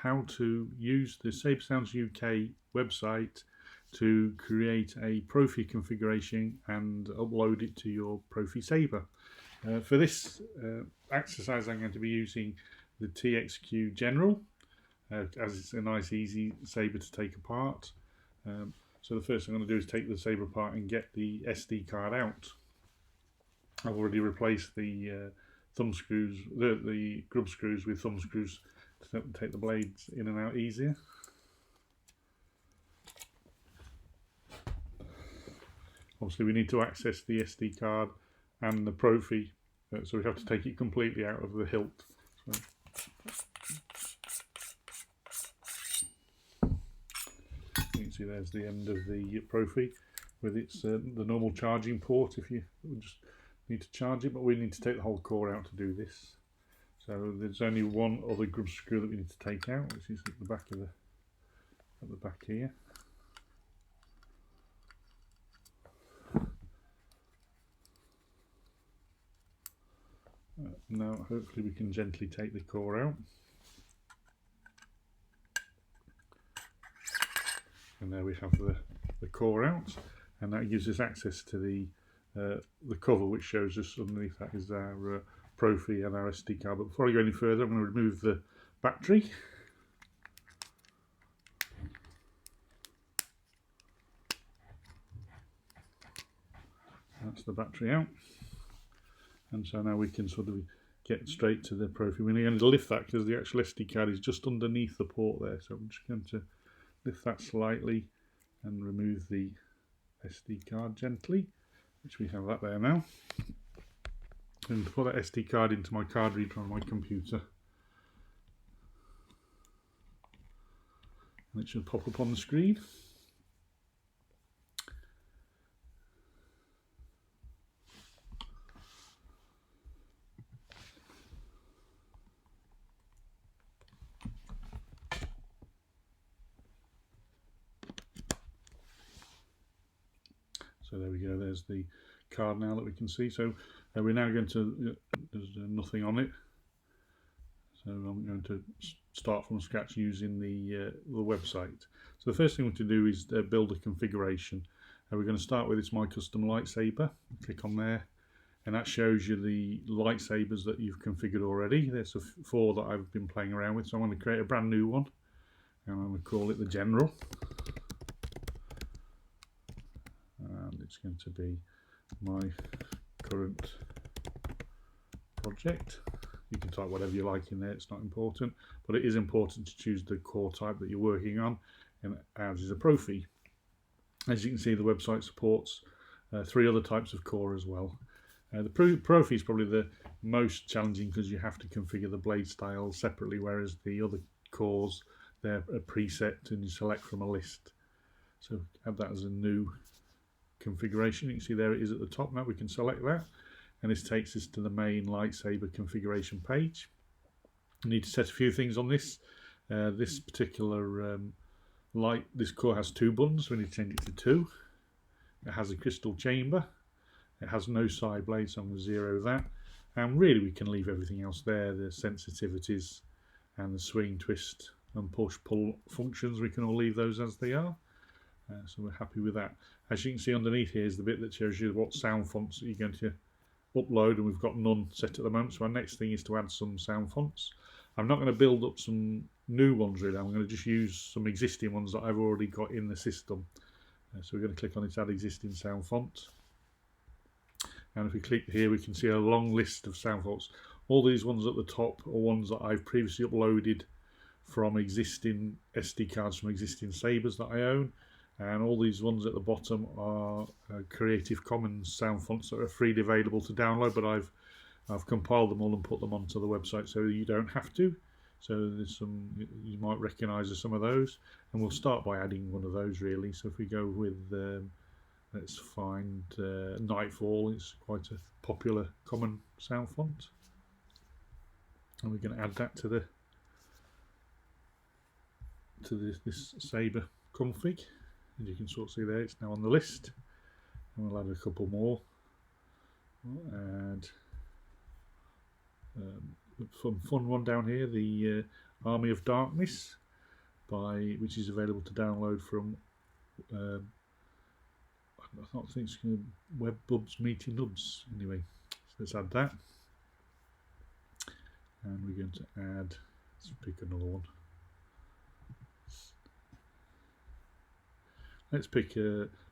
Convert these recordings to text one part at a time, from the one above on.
how to use the Saber Sounds UK website to create a Proffie configuration and upload it to your Proffie Saber. For this exercise, I'm going to be using the TXQ General, as it's a nice easy saber to take apart. So the first thing I'm going to do is take the saber apart and get the SD card out. I've already replaced the thumb screws, the grub screws with thumb screws to take the blades in and out easier. Obviously we need to access the SD card and the Proffie, so we have to take it completely out of the hilt. So, you can see there's the end of the Proffie with its the normal charging port if you just need to charge it, but we need to take the whole core out to do this. So there's only one other grub screw that we need to take out, which is at the back of at the back here. Now hopefully we can gently take the core out. And there we have the core out, and that gives us access to the cover, which shows us underneath that is our Proffie and our SD card. But before I go any further, I'm going to remove the battery. That's the battery out, and so now we can sort of get straight to the Proffie. We're going to lift that because the actual SD card is just underneath the port there, so I'm just going to lift that slightly and remove the SD card gently, which we have that there now, and put that SD card into my card reader on my computer, and it should pop up on the screen. So there we go, there's the card now that we can see. So we're now going to, there's nothing on it. So I'm going to start from scratch using the website. So the first thing we want to do is build a configuration. We're going to start with this My Custom Lightsaber. Click on there, and that shows you the lightsabers that you've configured already. There's 4 that I've been playing around with, so I'm going to create a brand new one, and I'm going to call it the General. And it's going to be my current project. You can type whatever you like in there, it's not important, but it is important to choose the core type that you're working on, and ours is a Proffie. As you can see, the website supports 3 other types of core as well. The Proffie is probably the most challenging because you have to configure the blade style separately, whereas the other cores, they're a preset and you select from a list. So add that as a new configuration. You can see there it is at the top. Now we can select that, and this takes us to the main lightsaber configuration page. You need to set a few things on this. This particular this core has 2 buttons, so we need to change it to 2. It has a crystal chamber. It has no side blade, so I'm going to 0 that. And really we can leave everything else there, the sensitivities and the swing, twist and push pull functions, we can all leave those as they are. So we're happy with that. As you can see underneath here is the bit that shows you what sound fonts that you're going to upload, and we've got none set at the moment, so our next thing is to add some sound fonts. I'm not going to build up some new ones really, I'm going to just use some existing ones that I've already got in the system. So we're going to click on this Add Existing Sound Font, and if we click here we can see a long list of sound fonts. All these ones at the top are ones that I've previously uploaded from existing SD cards from existing sabers that I own, and all these ones at the bottom are Creative Commons sound fonts that are freely available to download, but I've compiled them all and put them onto the website so you don't have to. So there's some you might recognise some of those, and we'll start by adding one of those really. So if we go with let's find Nightfall, it's quite a popular common sound font, and we're going to add that to this saber config. As you can sort of see there, it's now on the list, and we'll add a couple more. We'll add fun one down here, the Army of Darkness, which is available to download from I don't think it's going to WebBubs Meaty Nubs. Anyway, so let's add that, and we're going to add. Let's pick another one. Let's pick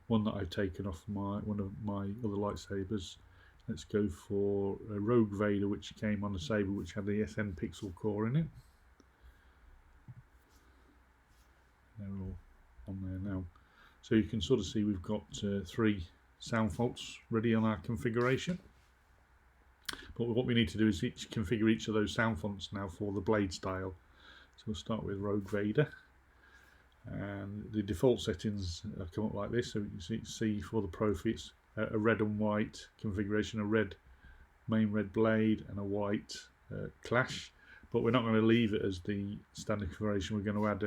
one that I've taken off one of my other lightsabers. Let's go for a Rogue Vader, which came on a saber which had the SN Pixel core in it. They're all on there now. So you can sort of see we've got 3 sound fonts ready on our configuration. But what we need to do is configure each of those sound fonts now for the blade style. So we'll start with Rogue Vader. And the default settings come up like this. So you can see for the Proffie it's a red and white configuration, a red main red blade and a white clash. But we're not going to leave it as the standard configuration. We're going to add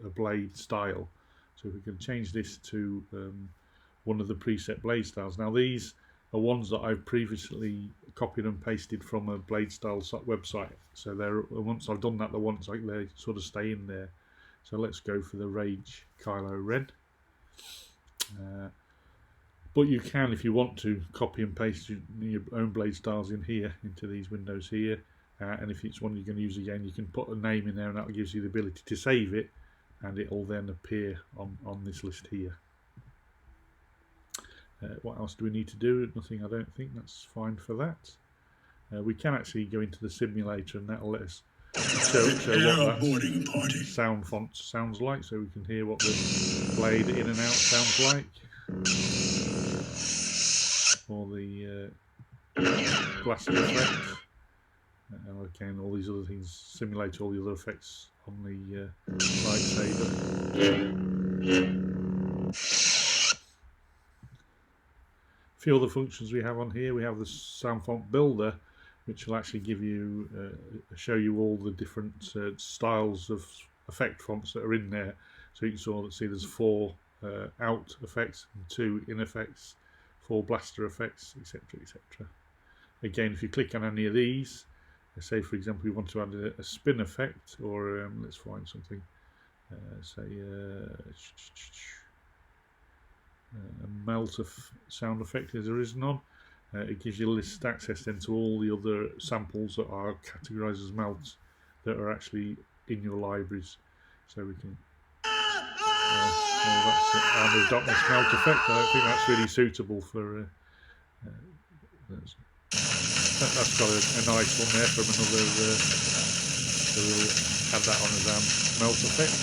a blade style. So we can change this to one of the preset blade styles. Now these are ones that I've previously copied and pasted from a blade style website. So once I've done that, they sort of stay in there. So let's go for the Rage Kylo Red. But you can, if you want to, copy and paste your own blade styles in here, into these windows here. And if it's one you're going to use again, you can put a name in there, and that gives you the ability to save it, and it will then appear on this list here. What else do we need to do? Nothing, I don't think. That's fine for that. We can actually go into the simulator, and that will let us show what that sound font sounds like, so we can hear what the blade in and out sounds like, or the blaster effect, and again all these other things simulate all the other effects on the lightsaber. A few other functions we have on here. We have the sound font builder, which will actually give you show you all the different styles of effect fonts that are in there. So you can sort of see there's 4 out effects and 2 in effects, 4 blaster effects, etc., etc. Again, if you click on any of these, say for example we want to add a spin effect, or let's find something, say a melt sound effect, as there is none. It gives you list access then to all the other samples that are categorised as melts that are actually in your libraries. So we can. That's the Army of Darkness melt effect. I don't think that's really suitable for. That's got a nice one there from another. So we'll add that on as our melt effect.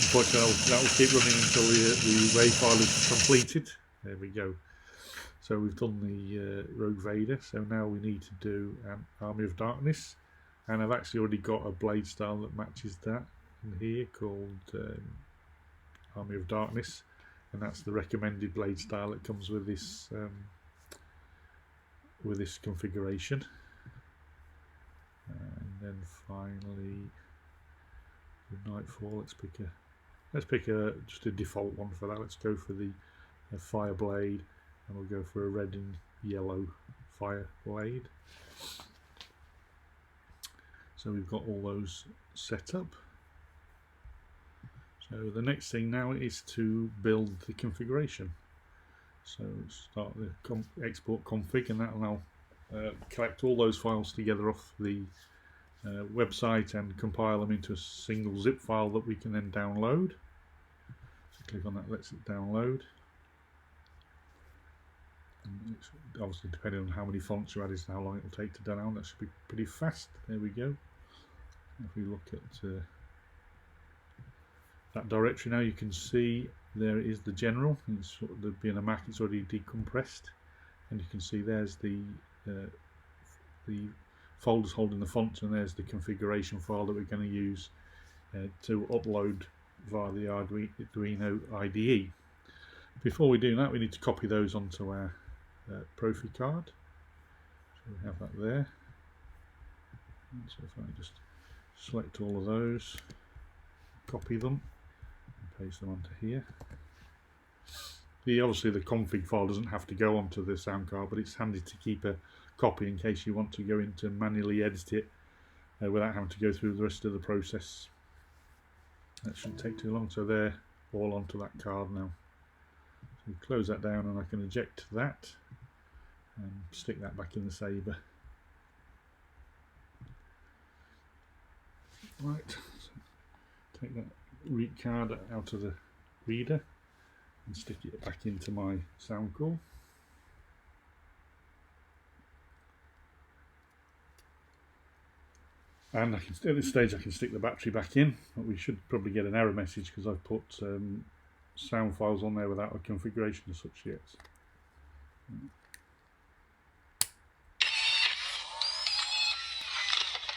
Unfortunately, that will keep running until the WAV file is completed. There we go. So we've done the Rogue Vader. So now we need to do Army of Darkness, and I've actually already got a blade style that matches that in here called Army of Darkness, and that's the recommended blade style that comes with this configuration. And then finally, the Nightfall. Let's pick just a default one for that. Let's go for the fire blade, and we'll go for a red and yellow fire blade. So we've got all those set up. So the next thing now is to build the configuration. So start the export config, and that will now collect all those files together off the website and compile them into a single zip file that we can then download. So click on that, lets it download. And it's obviously depending on how many fonts you add is how long it will take to download. That should be pretty fast. There we go. If we look at that directory now, you can see there is the general. It's sort of being a Mac, it's already decompressed, and you can see there's the folders holding the fonts, and there's the configuration file that we're going to use to upload via the Arduino IDE. Before we do that, we need to copy those onto our Proffie card. So we have that there. And so if I just select all of those, copy them, and paste them onto here. Obviously the config file doesn't have to go onto the sound card, but it's handy to keep a copy in case you want to go in to manually edit it without having to go through the rest of the process. That shouldn't take too long. So they're all onto that card now. So close that down and I can eject that and stick that back in the saber. Right, so take that read card out of the reader and stick it back into my sound core. And I can, at this stage I can stick the battery back in, but we should probably get an error message because I've put sound files on there without a configuration as such yet.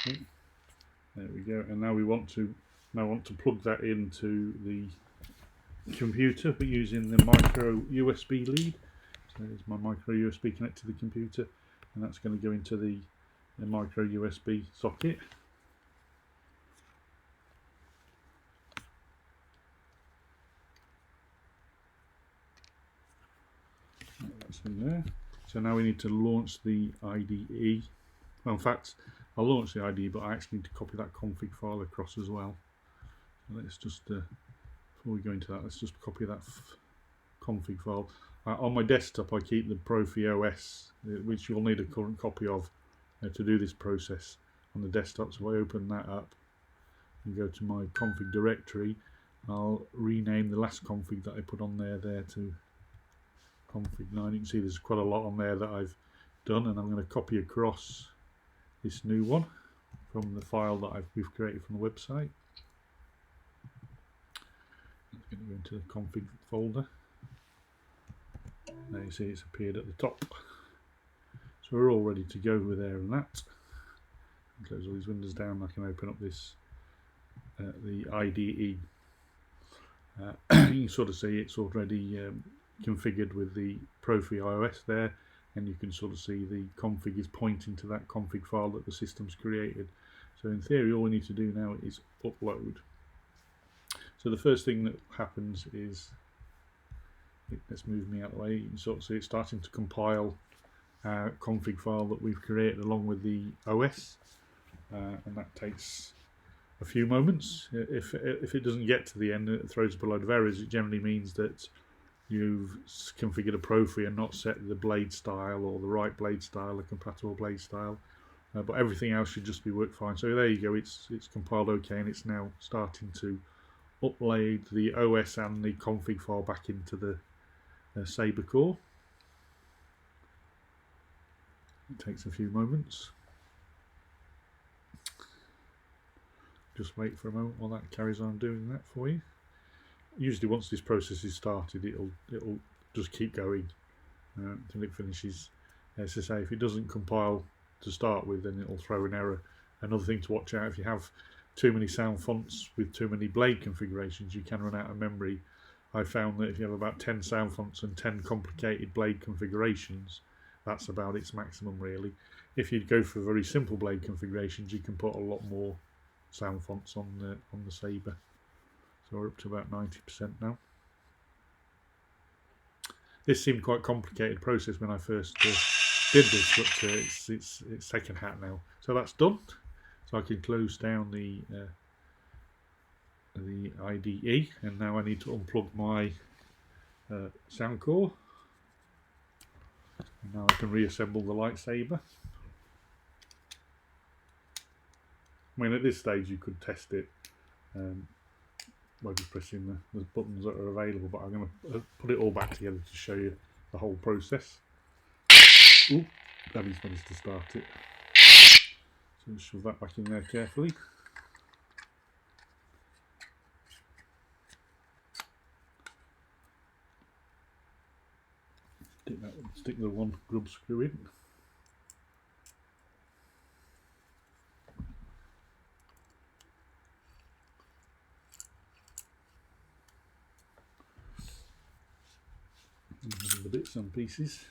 Okay. There we go, and now we want to plug that into the computer, but using the micro USB lead. So there's my micro USB connected to the computer, and that's going to go into the micro USB socket. That's in there. So now we need to launch the IDE. Well, in fact, I'll launch the IDE, but I actually need to copy that config file across as well. So let's just, before we go into that, let's just copy that config file. On my desktop, I keep the Proffie OS, which you'll need a current copy of to do this process on the desktop. So if I open that up and go to my config directory, I'll rename the last config that I put on there to config 9. You can see there's quite a lot on there that I've done, and I'm going to copy across this new one from the file that we've created from the website. It's going to go into the config folder. Now you see it's appeared at the top. So we're all ready to go with there and that. Close all these windows down. I can open up this the IDE. You can sort of see it's already configured with the Proffie OS there, and you can sort of see the config is pointing to that config file that the system's created. So in theory, all we need to do now is upload. So the first thing that happens is, let's move me out of the way, you can sort of see it starting to compile our config file that we've created along with the OS, and that takes a few moments. If it doesn't get to the end, it throws up a load of errors. It generally means that you've configured a Proffie and not set the blade style or the right blade style, a compatible blade style, but everything else should just be work fine. So there you go, it's compiled okay, and it's now starting to upload the OS and the config file back into the Saber Core. It takes a few moments. Just wait for a moment while that carries on doing that for you. Usually once this process is started, it'll just keep going until it finishes. As I say, if it doesn't compile to start with, then it'll throw an error. Another thing to watch out, if you have too many sound fonts with too many blade configurations, you can run out of memory. I found that if you have about 10 sound fonts and 10 complicated blade configurations, that's about its maximum really. If you go for very simple blade configurations, you can put a lot more sound fonts on the Saber. So we're up to about 90% now. This seemed quite a complicated process when I first did this, but it's taken hat now. So that's done. So I can close down the IDE, and now I need to unplug my sound core. And now I can reassemble the lightsaber. I mean, at this stage you could test it by just pressing the buttons that are available, but I'm going to put it all back together to show you the whole process. Ooh, Daddy's managed to start it. So just shove that back in there carefully. Stick the one grub screw in. And the bits and pieces.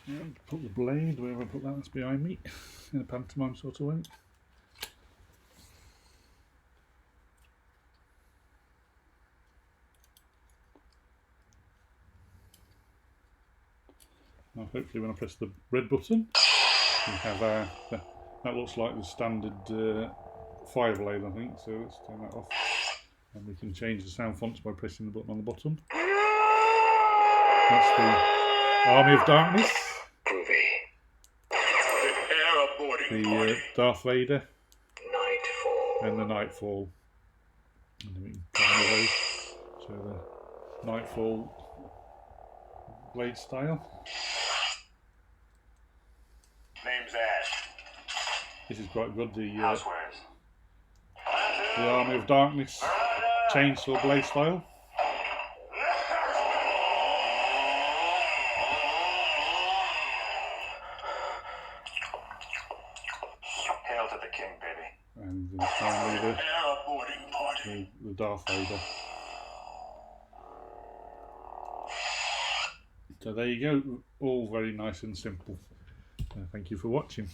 And put the blade wherever I put that's behind me, in a pantomime sort of way. Now hopefully when I press the red button, we have that looks like the standard 5-blade, I think, so let's turn that off. And we can change the sound fonts by pressing the button on the bottom. That's the Army of Darkness. The Darth Vader. Nightfall. And the Nightfall. And then we can combine those. So the Nightfall blade style. Name's Ash. This is quite good. The Army of Darkness chainsaw blade style. Hail to the king, baby. And then finally the Darth Vader. So there you go, all very nice and simple. Thank you for watching.